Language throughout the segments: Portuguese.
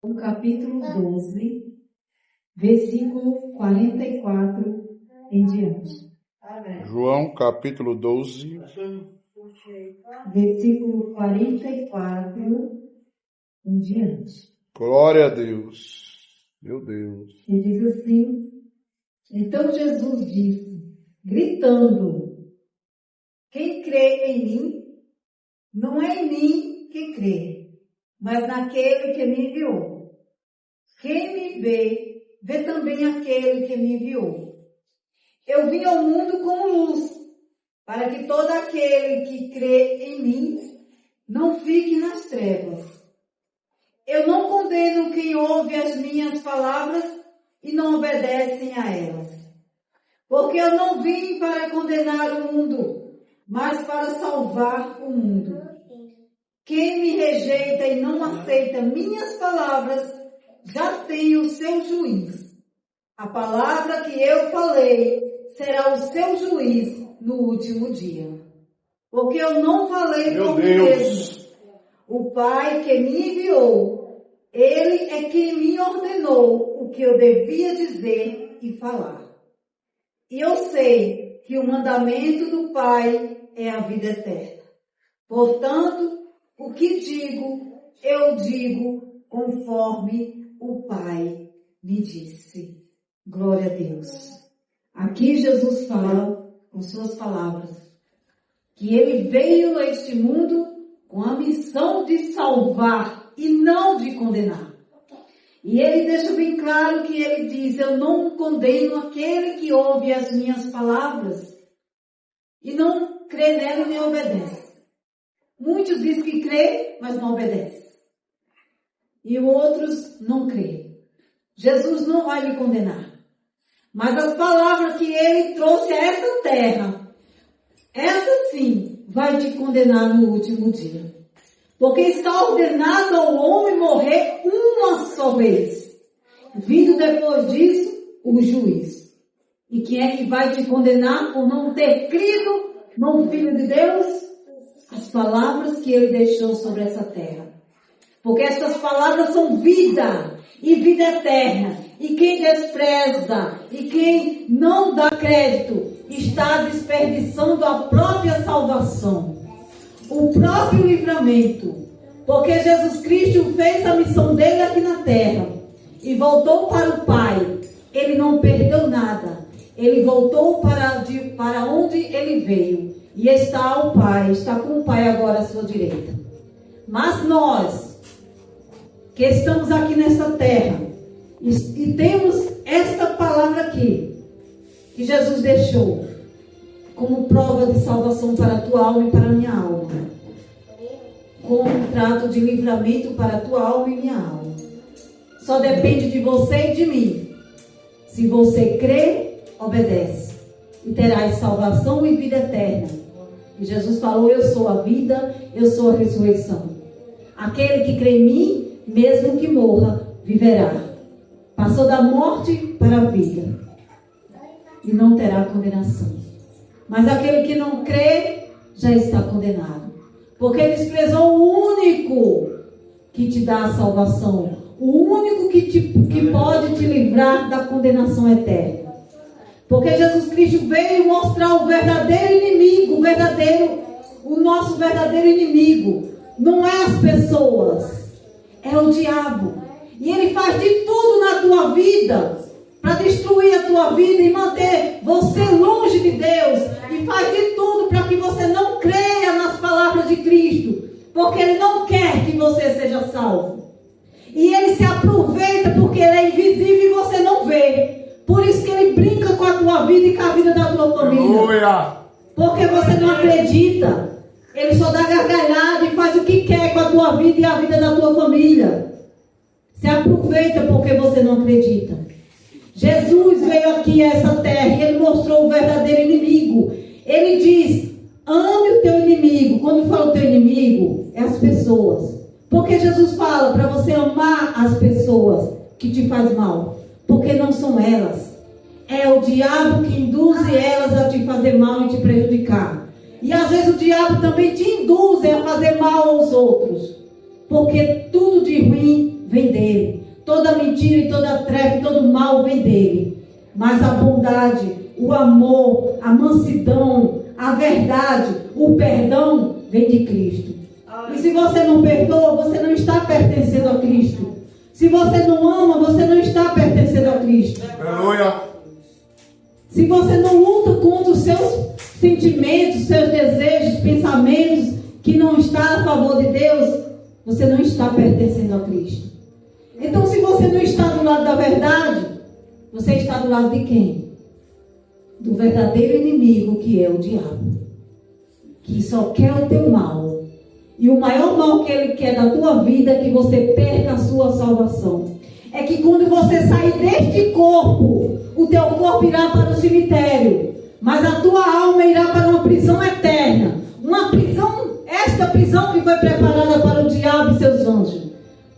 O capítulo 12, versículo 44 em diante. João capítulo 12, Versículo 44 em diante. glória a Deus, meu Deus. E diz assim: então Jesus disse, gritando: quem crê em mim, não é em mim que crê, mas naquele que me enviou. Quem me vê, vê também aquele que me enviou. Eu vim ao mundo como luz, para que todo aquele que crê em mim não fique nas trevas. Eu não condeno quem ouve as minhas palavras e não obedecem a elas. Porque eu não vim para condenar o mundo, mas para salvar o mundo. Quem me rejeita e não aceita minhas palavras, já tem o seu juiz. A palavra que eu falei será o seu juiz no último dia. Porque eu não falei por mim mesmo. O Pai que me enviou, Ele é quem me ordenou o que eu devia dizer e falar. E eu sei que o mandamento do Pai é a vida eterna. Portanto, o que digo, eu digo conforme o Pai me disse. Glória a Deus. Aqui Jesus fala com suas palavras que Ele veio a este mundo com a missão de salvar e não de condenar. E Ele deixa bem claro que Ele diz: eu não condeno aquele que ouve as minhas palavras e não crê nela nem obedece. Muitos dizem que crê, mas não obedece. E outros não crê. Jesus não vai lhe condenar. Mas as palavras que Ele trouxe a essa terra, essa sim vai te condenar no último dia. Porque está ordenado ao homem morrer uma só vez. Vindo depois disso, o juiz. E quem é que vai te condenar por não ter crido no Filho de Deus? As palavras que Ele deixou sobre essa terra. Porque essas palavras são vida e vida eterna. E quem despreza e quem não dá crédito está desperdiçando a própria salvação. O próprio livramento. Porque Jesus Cristo fez a missão dele aqui na terra. E voltou para o Pai. Ele não perdeu nada. Ele voltou para onde ele veio. E está ao Pai. Está com o Pai agora à sua direita. Mas nós, que estamos aqui nesta terra, e temos esta palavra aqui, que Jesus deixou, como prova de salvação para a tua alma e para a minha alma. Contrato de livramento para a tua alma e minha alma. Só depende de você e de mim. Se você crê, obedece. E terás salvação e vida eterna. E Jesus falou: eu sou a vida, eu sou a ressurreição. Aquele que crê em mim, mesmo que morra, viverá. Passou da morte para a vida. E não terá condenação. Mas aquele que não crê, já está condenado. Porque desprezou o único que te dá a salvação. O único que pode te livrar da condenação eterna. Porque Jesus Cristo veio mostrar o verdadeiro inimigo, o nosso verdadeiro inimigo. Não é as pessoas, é o diabo. E ele faz de tudo na tua vida para destruir a tua vida e manter você longe de Deus. E faz de tudo para que você não creia nas palavras de Cristo. Porque Ele não quer que você seja salvo. E Ele se aproveita porque Ele é invisível e você não vê. Por isso que Ele brinca com a tua vida e com a vida da tua família. Aleluia. Porque você não acredita. Ele só dá gargalhada e faz o que quer com a tua vida e a vida da tua família. Se aproveita porque você não acredita. Jesus veio aqui a essa terra e Ele mostrou o verdadeiro inimigo. Ele diz: ame o teu inimigo. Quando fala o teu inimigo, é as pessoas. Porque Jesus fala para você amar as pessoas que te faz mal. Porque não são elas. É o diabo que induz elas a te fazer mal e te prejudicar. E às vezes o diabo também te induz a fazer mal aos outros. Porque tudo de ruim vem dele. Toda mentira e toda treva e todo mal vem dele. Mas a bondade, o amor, a mansidão, a verdade, o perdão vem de Cristo. E se você não perdoa, você não está pertencendo a Cristo. Se você não ama, você não está pertencendo a Cristo. Aleluia. Se você não luta contra os seus sentimentos, seus desejos, pensamentos, que não está a favor de Deus, você não está pertencendo a Cristo. Então, se você não está do lado da verdade, você está do lado de quem? Do verdadeiro inimigo, que é o diabo, que só quer o teu mal. E o maior mal que ele quer da tua vida é que você perca a sua salvação. É que quando você sair deste corpo, o teu corpo irá para o cemitério, mas a tua alma irá para uma prisão eterna. Uma prisão, esta prisão que foi preparada para o diabo e seus anjos.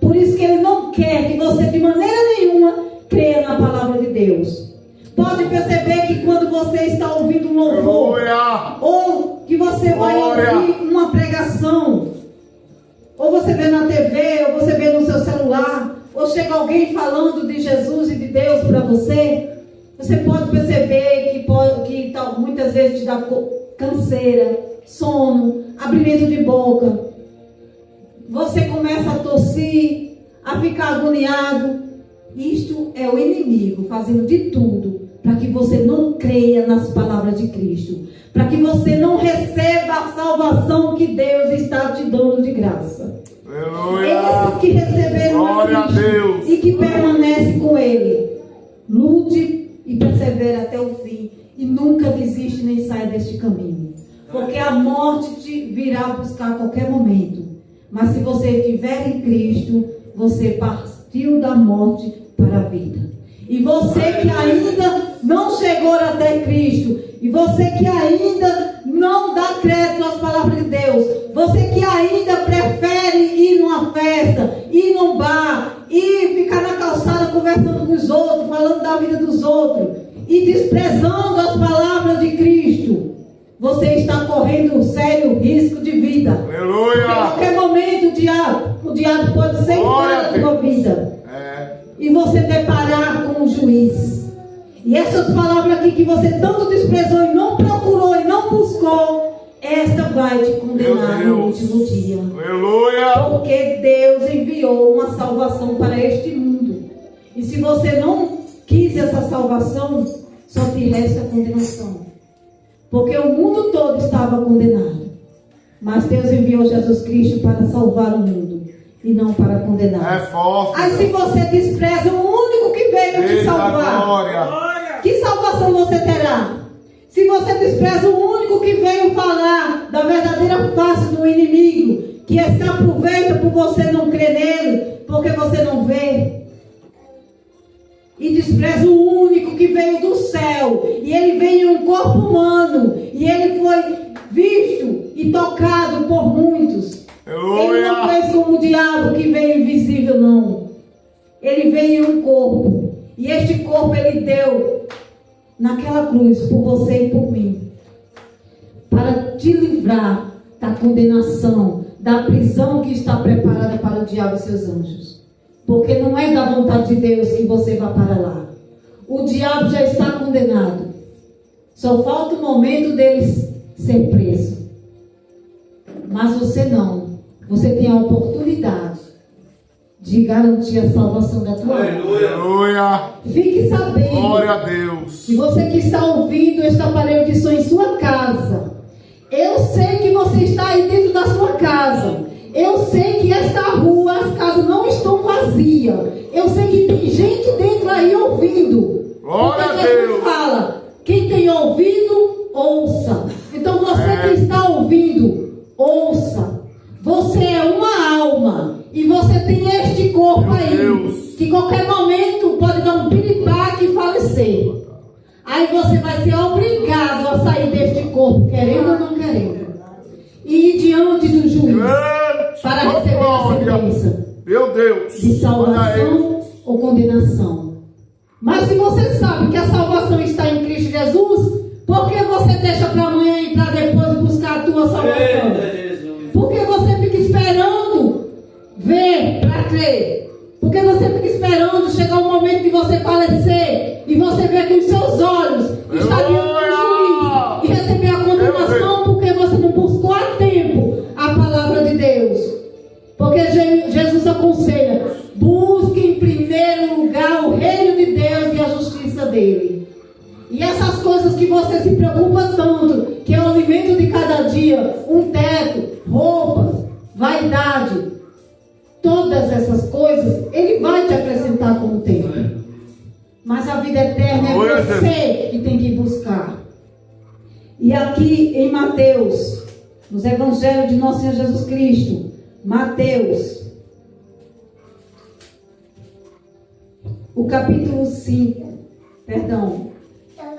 Por isso que ele não quer que você de maneira nenhuma creia na palavra de Deus. Pode perceber que quando você está ouvindo um louvor, ou que você vai ouvir uma pregação, ou você vê na TV, ou você vê no seu celular, ou chega alguém falando de Jesus e de Deus para você, você pode perceber que muitas vezes te dá canseira, sono, abrimento de boca. Você começa a tossir, a ficar agoniado. Isto é o inimigo fazendo de tudo para que você não creia nas palavras de Cristo, para que você não receba a salvação que Deus está te dando de graça. Esses que receberam a Cristo e que permanecem com Ele, lute e persevere até o fim e nunca desiste nem saia deste caminho, porque a morte te virá buscar a qualquer momento. Mas se você estiver em Cristo, você partiu da morte para a vida. E você que ainda não chegou até Cristo, e você que ainda não dá crédito às palavras de Deus, você que ainda prefere ir numa festa, ir num bar, e ficar na calçada conversando com os outros, falando da vida dos outros, e desprezando as palavras de Cristo, você está correndo um sério risco de vida. Aleluia. Em qualquer momento o diabo pode ser embora da tua vida. E você deparar com o juiz. E essas palavras aqui que você tanto desprezou e não procurou e não buscou, esta vai te condenar no último dia. Aleluia. Porque Deus enviou uma salvação para este mundo. E se você não quis essa salvação, só te resta a condenação. Porque o mundo todo estava condenado. Mas Deus enviou Jesus Cristo para salvar o mundo e não para condenar. É forte. Aí se você despreza o único que veio te salvar, glória, que salvação você terá? Se você despreza o único que veio falar da verdadeira face do inimigo, que se aproveita por você não crer nele, porque você não vê, e despreza o único que veio do céu, e ele veio em um corpo humano, e ele foi visto e tocado por muitos. Ele não fez como o diabo que veio invisível, não. Ele veio em um corpo, e este corpo ele deu naquela cruz por você e por mim, para te livrar da condenação, da prisão que está preparada para o diabo e seus anjos. Porque não é da vontade de Deus que você vá para lá. O diabo já está condenado. Só falta o momento dele ser preso. Mas você não. Você tem a oportunidade de garantir a salvação da tua alma. Aleluia. Fique sabendo. Glória a Deus. Se você que está ouvindo este aparelho de som em sua casa, eu sei que você está aí dentro da sua casa. Eu sei que esta rua, as casas não estão vazias. Eu sei que tem gente dentro aí ouvindo. Glória a Jesus Deus. fala, quem tem ouvido, ouça. Então você que está ouvindo, ouça. Você é uma alma. E você tem este corpo aí. Deus. Que qualquer momento pode dar um piripaque e falecer. Aí você vai ser obrigado a sair deste corpo, querendo ou não querendo. E ir diante do juiz para receber a sentença Meu Deus. de salvação ou condenação. Mas se você sabe que a salvação está em Cristo Jesus, por que você deixa para amanhã e para depois buscar a tua salvação? Por que você fica esperando ver para crer? chegar o momento de você falecer e você ver que os seus olhos estariam no juízo e receber a condenação porque você não buscou a tempo a palavra de Deus. Porque Jesus aconselha: busque em primeiro lugar o reino de Deus e a justiça dele. E essas coisas que você se preocupa tanto, que é o alimento de cada dia, um teto, roupas, vaidade, todas essas coisas, ele vai te acrescentar com o tempo. Mas a vida eterna é você que tem que buscar. E aqui em Mateus, nos Evangelhos de Nosso Senhor Jesus Cristo, Mateus, o capítulo 5, perdão,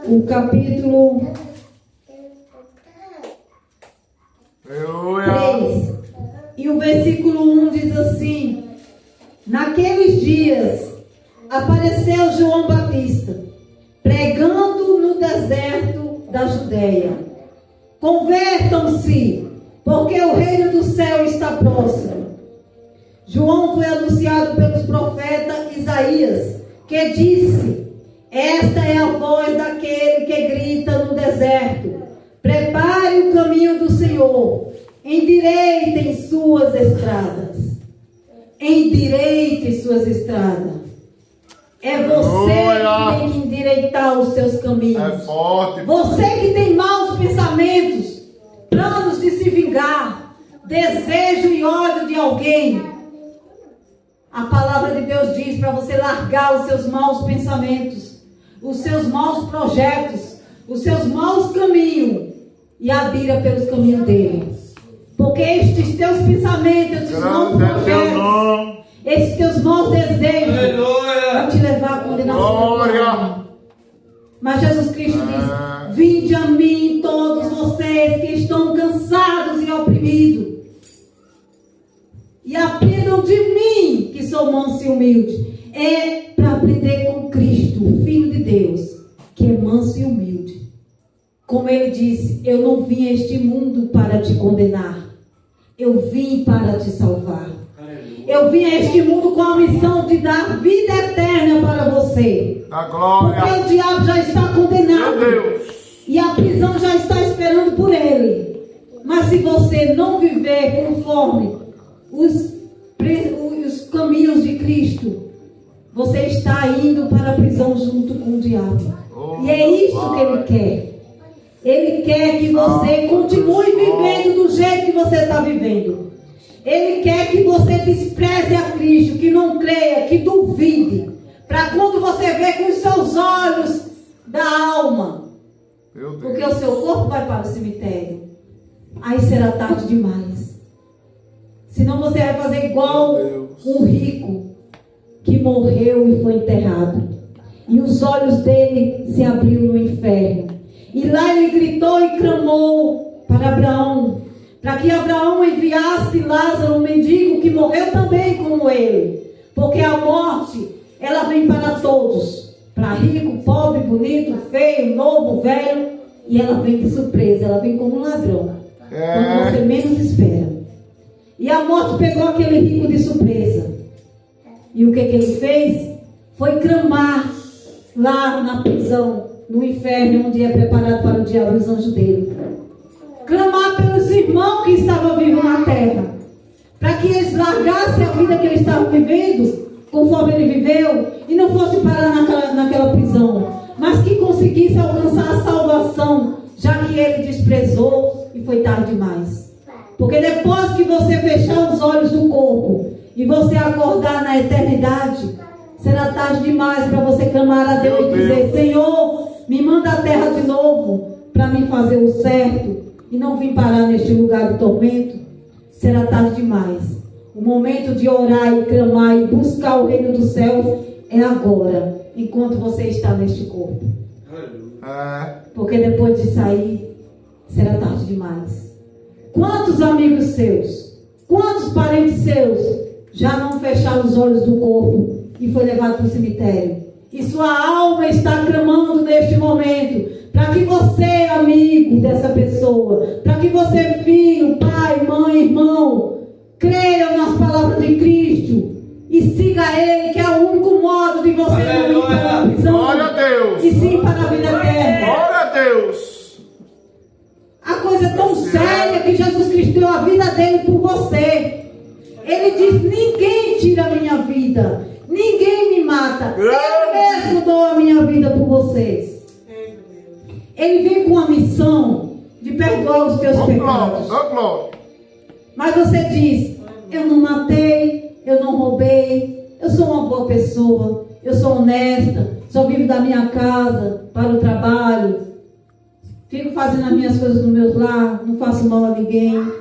o capítulo 3, e o versículo 1 diz assim: naqueles dias apareceu João Batista, pregando no deserto da Judeia: convertam-se, porque o reino do céu está próximo. João foi anunciado pelos profetas Isaías, que disse: esta é a voz daquele que grita no deserto: prepare o caminho do Senhor, endireitem suas estradas. Endireite suas estradas. É você que tem que endireitar os seus caminhos. É forte. Você que tem maus pensamentos, planos de se vingar, desejo e ódio de alguém. A palavra de Deus diz para você largar os seus maus pensamentos, os seus maus projetos, os seus maus caminhos e adira pelos caminhos dele. Porque estes teus pensamentos, estes maus projetos, esses teus maus desejos vão te levar à condenação. Mas Jesus Cristo diz: vinde a mim todos vocês que estão cansados e oprimidos, e aprendam de mim, que sou manso e humilde. É para aprender com Cristo, o Filho de Deus, que é manso e humilde. Como ele disse: eu não vim a este mundo para te condenar, eu vim para te salvar. Eu vim a este mundo com a missão de dar vida eterna para você. A glória. Porque o diabo já está condenado. Meu Deus. E a prisão já está esperando por ele. Mas se você não viver conforme os caminhos de Cristo, você está indo para a prisão junto com o diabo. E é isso que ele quer. Ele quer que você continue vivendo do jeito que você está vivendo. Ele quer que você despreze a Cristo, que não creia, que duvide. Para quando você ver com os seus olhos da alma. Porque o seu corpo vai para o cemitério. Aí será tarde demais. Senão você vai fazer igual um rico que morreu e foi enterrado. E os olhos dele se abriram no inferno. E lá ele gritou e clamou para Abraão, para que Abraão enviasse Lázaro, um mendigo que morreu também como ele. Porque a morte, ela vem para todos. Para rico, pobre, bonito, feio, novo, velho. E ela vem de surpresa, ela vem como um ladrão. Quando você menos espera. E a morte pegou aquele rico de surpresa. E o que ele fez? Foi clamar lá na prisão, no inferno, onde é preparado para o diabo e os anjos dele. Clamar pelos irmãos que estavam vivos na terra, para que eles largassem a vida que eles estavam vivendo, conforme ele viveu, e não fosse parar naquela prisão, mas que conseguisse alcançar a salvação, já que ele desprezou e foi tarde demais. Porque depois que você fechar os olhos do corpo e você acordar na eternidade, será tarde demais para você clamar a Deus e dizer: Senhor, me manda a terra de novo para me fazer o certo e não vim parar neste lugar de tormento. Será tarde demais. O momento de orar e clamar e buscar o reino do céu é agora, enquanto você está neste corpo. Porque depois de sair, será tarde demais. Quantos amigos seus, quantos parentes seus já não fecharam os olhos do corpo e foi levado para o cemitério? E sua alma está clamando neste momento para que você, amigo dessa pessoa, para que você, filho, pai, mãe, irmão, creiam nas palavras de Cristo, e siga Ele, que é o único modo de você não ir para a prisão. Glória a Deus. E sim para a vida eterna. Glória a Deus. A coisa é tão séria que Jesus Cristo deu a vida dele por você. Ele diz: ninguém tira a minha vida, ninguém me mata, eu mesmo dou a minha vida por vocês. Ele vem com a missão de perdoar os teus pecados. Mas você diz: eu não matei, eu não roubei, eu sou uma boa pessoa, eu sou honesta, só vivo da minha casa para o trabalho, fico fazendo as minhas coisas no meu lar, não faço mal a ninguém.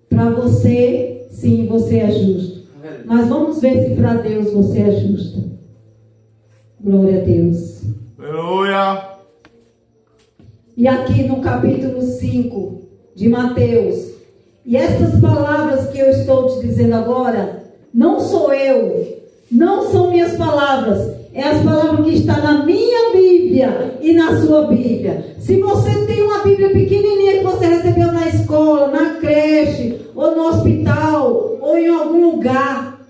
Para você, sim, você é justo. Mas vamos ver se para Deus você é justo. Glória a Deus. Aleluia. E aqui no capítulo 5 de Mateus, e estas palavras que eu estou te dizendo agora, não sou eu, não são minhas palavras, é as palavras que estão na minha Bíblia e na sua Bíblia. Se você tem uma Bíblia pequenininha que você recebeu na escola, na creche, ou no hospital, ou em algum lugar,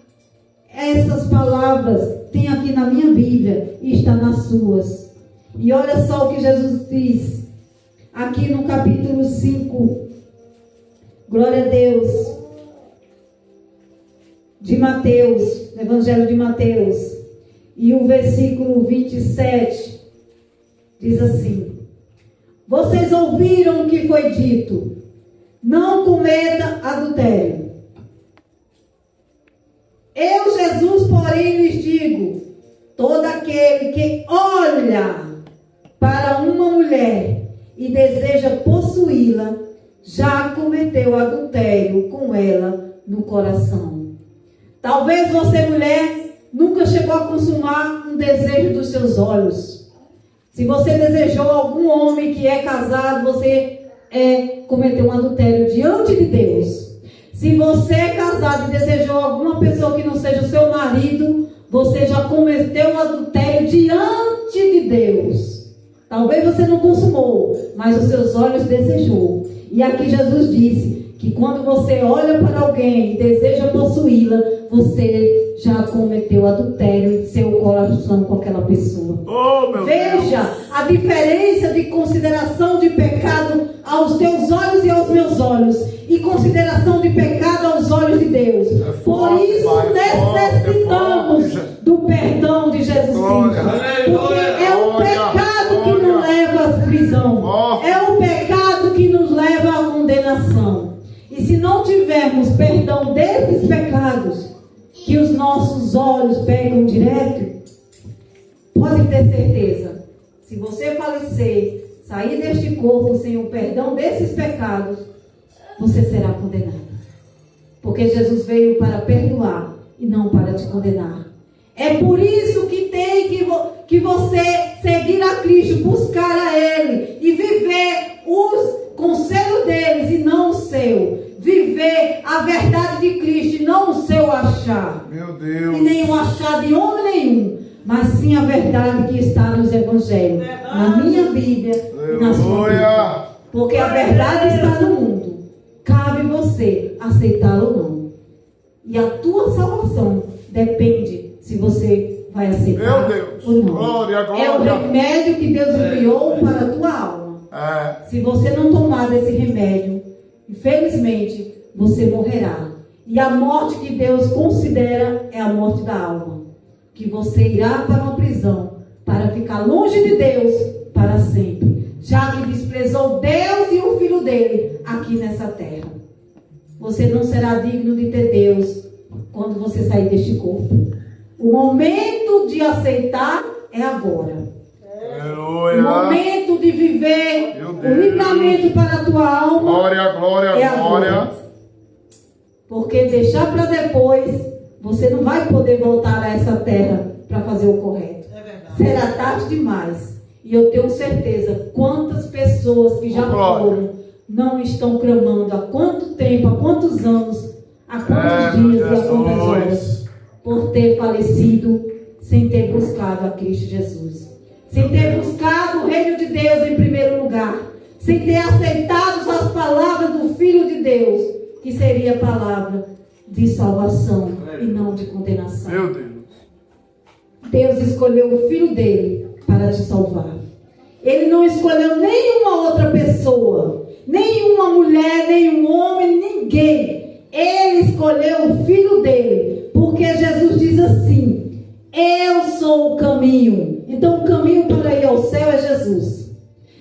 essas palavras tem aqui na minha Bíblia e está nas suas. E olha só o que Jesus diz aqui no capítulo 5, glória a Deus, de Mateus, Evangelho de Mateus, e o versículo 27 diz assim: vocês ouviram o que foi dito, não cometa adultério. Eu, Jesus, porém, lhes digo: todo aquele que olha para uma mulher e deseja possuí-la, já cometeu adultério com ela no coração. Talvez você, mulher, nunca chegou a consumar um desejo dos seus olhos. Se você desejou algum homem que é casado, você cometeu um adultério diante de Deus. Se você é casado e desejou alguma pessoa que não seja o seu marido, você já cometeu um adultério diante de Deus. Talvez você não consumou, mas os seus olhos desejou. E aqui Jesus disse que quando você olha para alguém e deseja possuí-la, você já cometeu adultério em seu coração com aquela pessoa. Veja a diferença de consideração de pecado aos teus olhos e aos meus olhos, e consideração de pecado aos olhos de Deus. Por isso necessitamos do perdão de Jesus Cristo, porque é o pecado que nos leva à prisão, é o pecado que nos leva à condenação. E se não tivermos perdão desses pecados, que os nossos olhos pegam direto, pode ter certeza, se você falecer, sair deste corpo sem o perdão desses pecados, você será condenado. Porque Jesus veio para perdoar e não para te condenar. É por isso que tem que você seguir a Cristo, buscar a Ele e viver os conselhos deles e não o seu. Viver a verdade de Cristo e não o seu achar. Meu Deus. E nem o achar de homem nenhum, mas sim a verdade que está nos evangelhos, na minha Bíblia e na sua Bíblia. Porque a verdade está no mundo. Cabe você aceitá-la ou não. E a tua salvação depende se você vai aceitar. Meu Deus. Ou não. Glória, glória. É o remédio que Deus enviou para a tua alma. Se você não tomar desse remédio, infelizmente você morrerá. E a morte que Deus considera é a morte da alma. Que você irá para uma prisão para ficar longe de Deus para sempre, já que desprezou Deus e o Filho dele aqui nessa terra. Você não será digno de ter Deus quando você sair deste corpo. O momento de aceitar é agora. Aleluia. O momento de viver o livramento para a tua alma. Glória, glória, é glória. agora. Porque deixar para depois, você não vai poder voltar a essa terra para fazer o correto. Será tarde demais. E eu tenho certeza, quantas pessoas que já foram, não estão clamando há quanto tempo, há quantos anos, há quantos dias e há quantas horas, por ter falecido sem ter buscado a Cristo Jesus. Sem ter buscado o reino de Deus em primeiro lugar. Sem ter aceitado as palavras do Filho de Deus, que seria a palavra de salvação e não de condenação. Meu Deus. Deus escolheu o Filho dele para te salvar. Ele não escolheu nenhuma outra pessoa, nenhuma mulher, nenhum homem, ninguém. Ele escolheu o Filho dele, porque Jesus diz assim: eu sou o caminho. Então o caminho para ir ao céu é Jesus.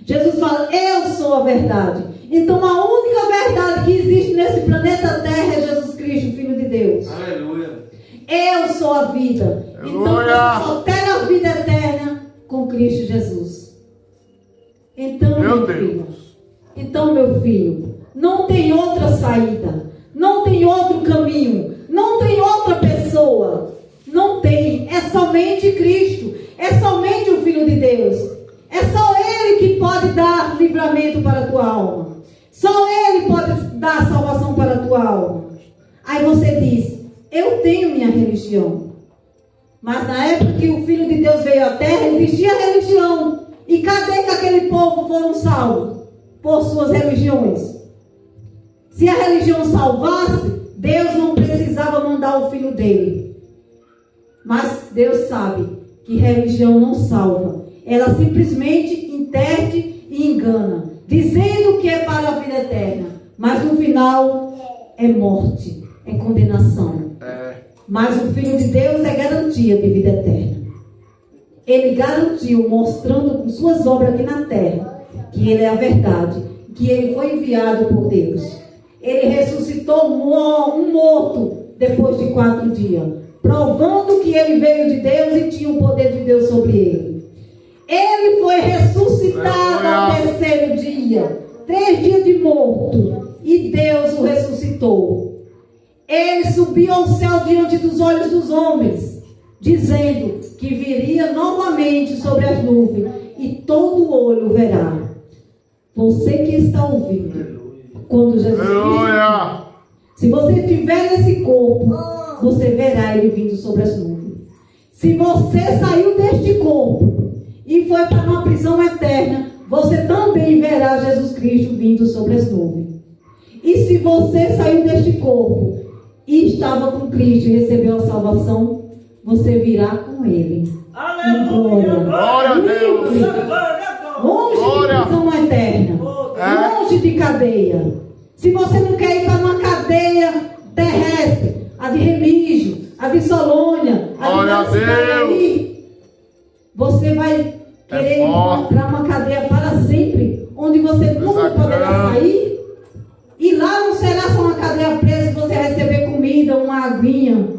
Jesus fala: eu sou a verdade. Então a única verdade que existe nesse planeta Terra é Jesus Cristo, Filho de Deus. Aleluia. Eu sou a vida. Então você só terá a vida eterna com Cristo Jesus. Então, meu filho, não tem outra saída, não tem outro caminho, não tem outra pessoa. Não tem, é somente Cristo, é somente o Filho de Deus. É só Ele que pode dar livramento para a tua alma. Só Ele pode dar salvação para a tua alma. Aí você diz: eu tenho minha religião. Mas na época que o Filho de Deus veio à terra, existia religião. E cadê que aquele povo foram salvos? Por suas religiões. Se a religião salvasse, Deus não precisava mandar o Filho dele. Mas Deus sabe que religião não salva. Ela simplesmente interte e engana, dizendo que é para a vida eterna. Mas no final é morte, é condenação. Mas o Filho de Deus é garantia de vida eterna. Ele garantiu, mostrando com suas obras aqui na terra, que Ele é a verdade, que Ele foi enviado por Deus. Ele ressuscitou um morto depois de 4 dias, provando que Ele veio de Deus e tinha o poder de Deus sobre Ele. Ele foi ressuscitado ao 3º dia, 3 dias de morto, e Deus o ressuscitou. Ele subiu ao céu diante dos olhos dos homens, dizendo que viria novamente sobre as nuvens, e todo olho verá. Você que está ouvindo, quando Jesus Cristo, se você estiver nesse corpo, você verá Ele vindo sobre as nuvens. Se você saiu deste corpo e foi para uma prisão eterna, você também verá Jesus Cristo vindo sobre as nuvens. E se você saiu deste corpo e estava com Cristo e recebeu a salvação, você virá com Ele. Aleluia! Glória a Deus! Longe de prisão eterna, longe de cadeia. Se você não quer ir para uma cadeia terrestre, a de Remígio, a de Solônia, a de Nascimento, você vai querer encontrar uma cadeia para sempre, onde você nunca poderá sair. E lá não será só uma cadeia presa que você receber comida, uma aguinha,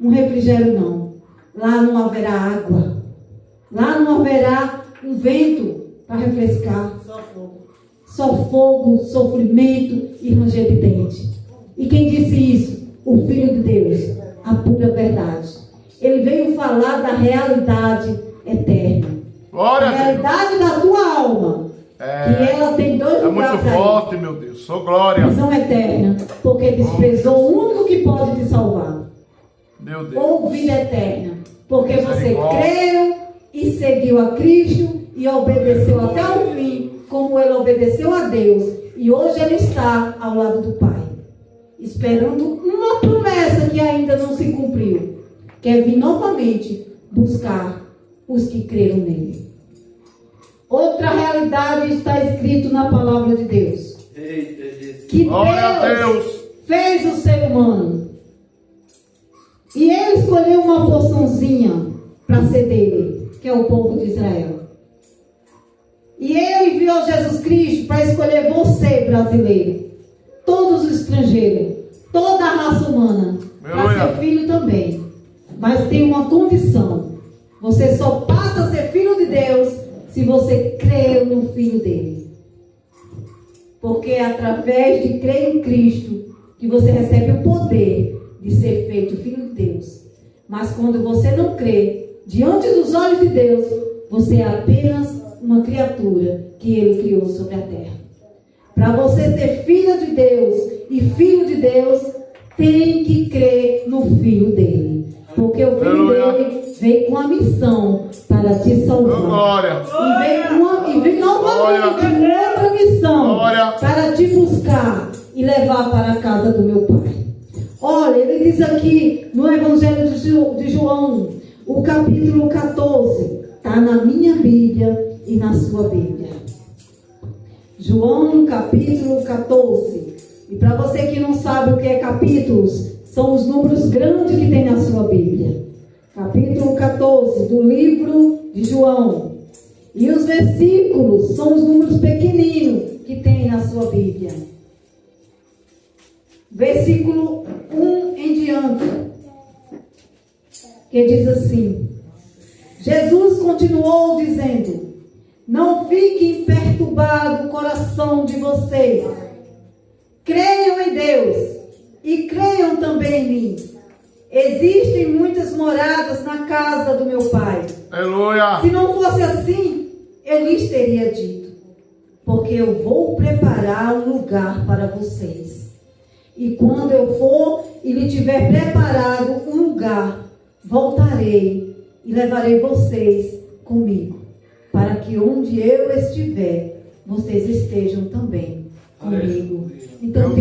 um refrigério, não. Lá não haverá água. Lá não haverá um vento para refrescar. Só fogo, sofrimento e ranger de dente. E quem disse isso? O Filho de Deus, a pura verdade. Ele veio falar da realidade eterna. Glória a realidade da tua alma. Que ela tem 2 lugares. É muito forte, meu Deus. Sou glória. Visão eterna. Porque desprezou o único que pode te salvar. Meu Deus. Ou vida eterna. Porque você creu e seguiu a Cristo e obedeceu até o fim, como Ele obedeceu a Deus. E hoje Ele está ao lado do Pai, esperando uma promessa que ainda não se cumpriu. Quer vir novamente buscar os que creram nele. Outra realidade está escrito na palavra de Deus. Que Deus fez o ser humano. E Ele escolheu uma porçãozinha para ser dele, que é o povo de Israel. E Ele enviou Jesus Cristo para escolher você, brasileiro, todos os estrangeiros, toda a raça humana, para ser filho também. Mas tem uma condição: você só passa a ser filho de Deus se você crer no Filho dele. Porque é através de crer em Cristo que você recebe o poder de ser feito filho de Deus. Mas quando você não crê, diante dos olhos de Deus, você é apenas uma criatura que Ele criou sobre a terra. Para você ser filha de Deus e filho de Deus, tem que crer no Filho dele. Porque o Filho dele veio com a missão para te salvar. E veio novamente com outra missão para te buscar e levar para a casa do meu Pai. Olha, ele diz aqui no Evangelho de João, o capítulo 14, está na minha Bíblia e na sua Bíblia. João, capítulo 14. E para você que não sabe o que é capítulos, são os números grandes que tem na sua Bíblia. Capítulo 14 do livro de João. E os versículos são os números pequeninos que tem na sua Bíblia. Versículo 1 em diante, que diz assim: Jesus continuou dizendo: não fique perturbado o coração de vocês. Creiam em Deus e creiam também em mim. Existem muitas moradas na casa do meu Pai. Aleluia. Se não fosse assim, eu lhes teria dito, porque eu vou preparar um lugar para vocês. E quando eu for e lhe tiver preparado um lugar, voltarei e levarei vocês comigo, para que onde eu estiver, vocês estejam também comigo. Então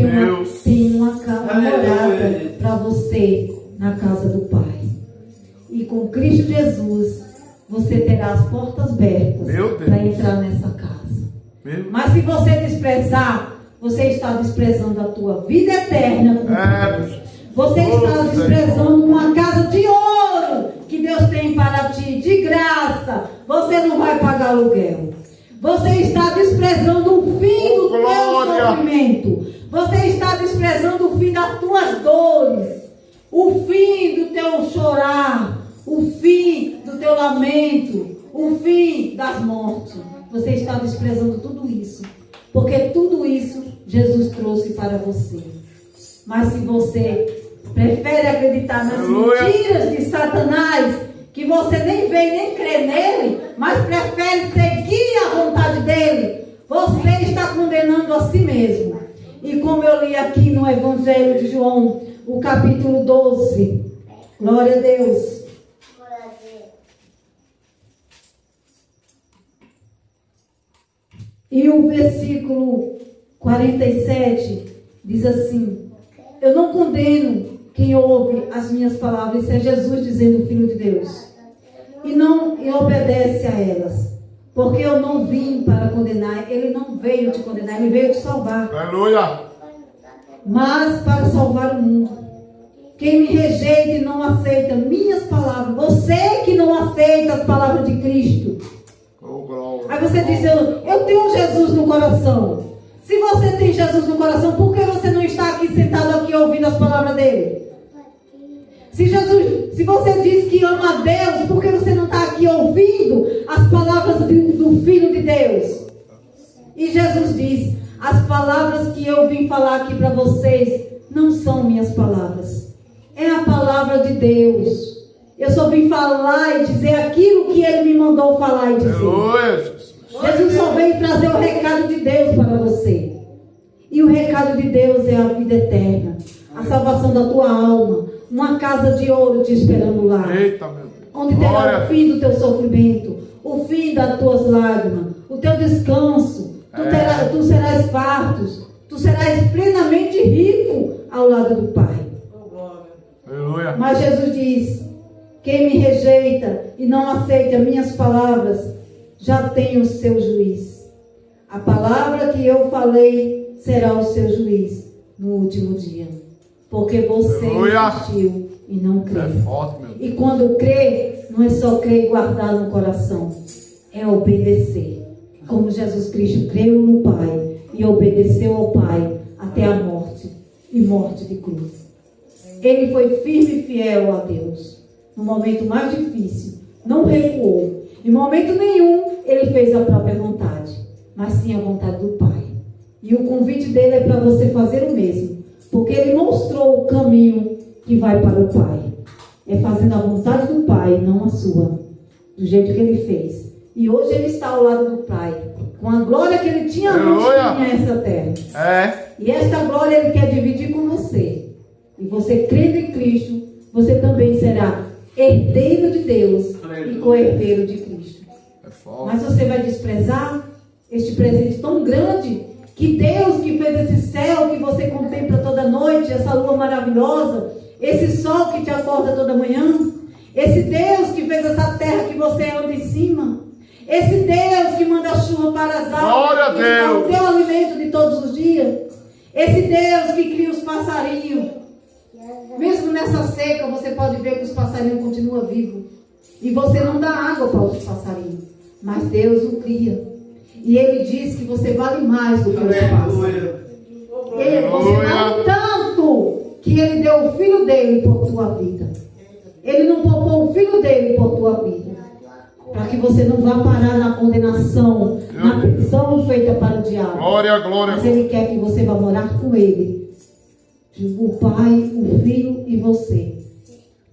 tem uma morada para você na casa do Pai. E com Cristo Jesus, você terá as portas abertas para entrar nessa casa. Mas se você desprezar, você está desprezando a tua vida eterna. Você está desprezando uma casa de ouro que Deus tem para ti, de graça. Você não vai pagar aluguel. Você está desprezando o fim do teu sofrimento. Você está desprezando o fim das tuas dores. O fim do teu chorar. O fim do teu lamento. O fim das mortes. Você está desprezando tudo isso. Porque tudo isso Jesus trouxe para você. Mas se você prefere acreditar nas mentiras de Satanás, que você nem vê nem crê nele, mas prefere seguir a vontade dele, você está condenando a si mesmo. E como eu li aqui no Evangelho de João, o capítulo 12, glória a Deus. E o versículo 47 diz assim: eu não condeno quem ouve as minhas palavras. Isso é Jesus dizendo, o Filho de Deus, e obedece a elas, porque eu não vim para condenar. Ele não veio te condenar, ele veio te salvar. Aleluia. Mas para salvar o mundo. Quem me rejeita e não aceita minhas palavras, você que não aceita as palavras de Cristo, aí você diz, eu tenho Jesus no coração. Se você tem Jesus no coração, por que você não está aqui sentado aqui ouvindo as palavras dele? Se você diz que ama a Deus, por que você não está aqui ouvindo as palavras do Filho de Deus? E Jesus diz: as palavras que eu vim falar aqui para vocês não são minhas palavras, é a palavra de Deus. Eu só vim falar e dizer aquilo que ele me mandou falar e dizer. Jesus só veio trazer o recado de Deus para você. E o recado de Deus é a vida eterna, a salvação da tua alma, uma casa de ouro te esperando lá. Eita, meu Deus. Onde terá o fim do teu sofrimento, o fim das tuas lágrimas, o teu descanso. Tu serás farto, tu serás plenamente rico ao lado do Pai. Aleluia. Mas Jesus diz: quem me rejeita e não aceita minhas palavras, já tem o seu juiz. A palavra que eu falei será o seu juiz no último dia. Porque você insistiu e não crê. E quando crê, não é só crer e guardar no coração, é obedecer. Como Jesus Cristo creu no Pai e obedeceu ao Pai até a morte, e morte de cruz. Ele foi firme e fiel a Deus no momento mais difícil, não recuou. Em momento nenhum ele fez a própria vontade, mas sim a vontade do Pai. E o convite dele é para você fazer o mesmo, porque ele mostrou o caminho que vai para o Pai. É fazendo a vontade do Pai, não a sua, do jeito que ele fez. E hoje ele está ao lado do Pai, com a glória que ele tinha antes de essa terra. E esta glória ele quer dividir com você. E você crendo em Cristo, você também será herdeiro de Deus e co-herdeiro de Cristo. Mas você vai desprezar este presente tão grande, que Deus que fez esse céu que você contempla toda noite, noite, essa lua maravilhosa, esse sol que te acorda toda manhã, esse Deus que fez essa terra que você anda em cima, esse Deus que manda chuva para as árvores, que dá o teu alimento de todos os dias, esse Deus que cria os passarinhos. Mesmo nessa seca, você pode ver que os passarinhos continuam vivos. E você não dá água para os passarinhos, mas Deus o cria. E Ele diz que você vale mais do que os pássaros. Você vale tanto que Ele deu o Filho dele por tua vida. Ele não poupou o Filho dele por tua vida, para que você não vá parar na condenação, na prisão feita para o diabo. Glória, glória. Mas Ele quer que você vá morar com Ele. O Pai, o Filho e você.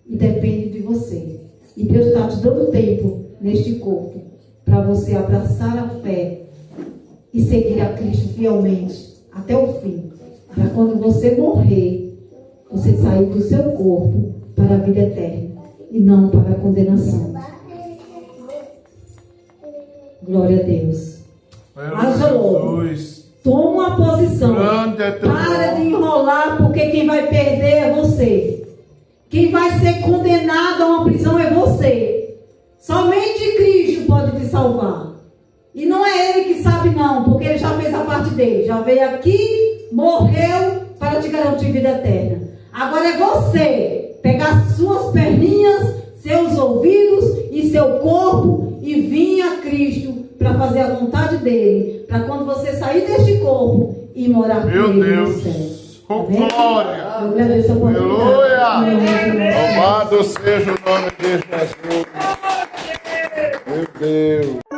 E depende de você. E Deus está te dando tempo neste corpo para você abraçar a fé e seguir a Cristo fielmente até o fim. Para quando você morrer, você sair do seu corpo para a vida eterna e não para a condenação. Glória a Deus. Haja logo. Toma uma posição. Para de enrolar, porque quem vai perder é você. Quem vai ser condenado a uma prisão é você. Somente Cristo pode te salvar. E não é Ele que sabe não, porque Ele já fez a parte dele. Já veio aqui, morreu para te garantir vida eterna. Agora é você pegar suas perninhas, seus ouvidos e seu corpo e vir a Cristo para fazer a vontade dele. Para quando você sair deste corpo e morar com Ele no céu. Oh, glória! Eu agradeço a oportunidade. Aleluia! Louvado seja o nome de Jesus. Meu Deus!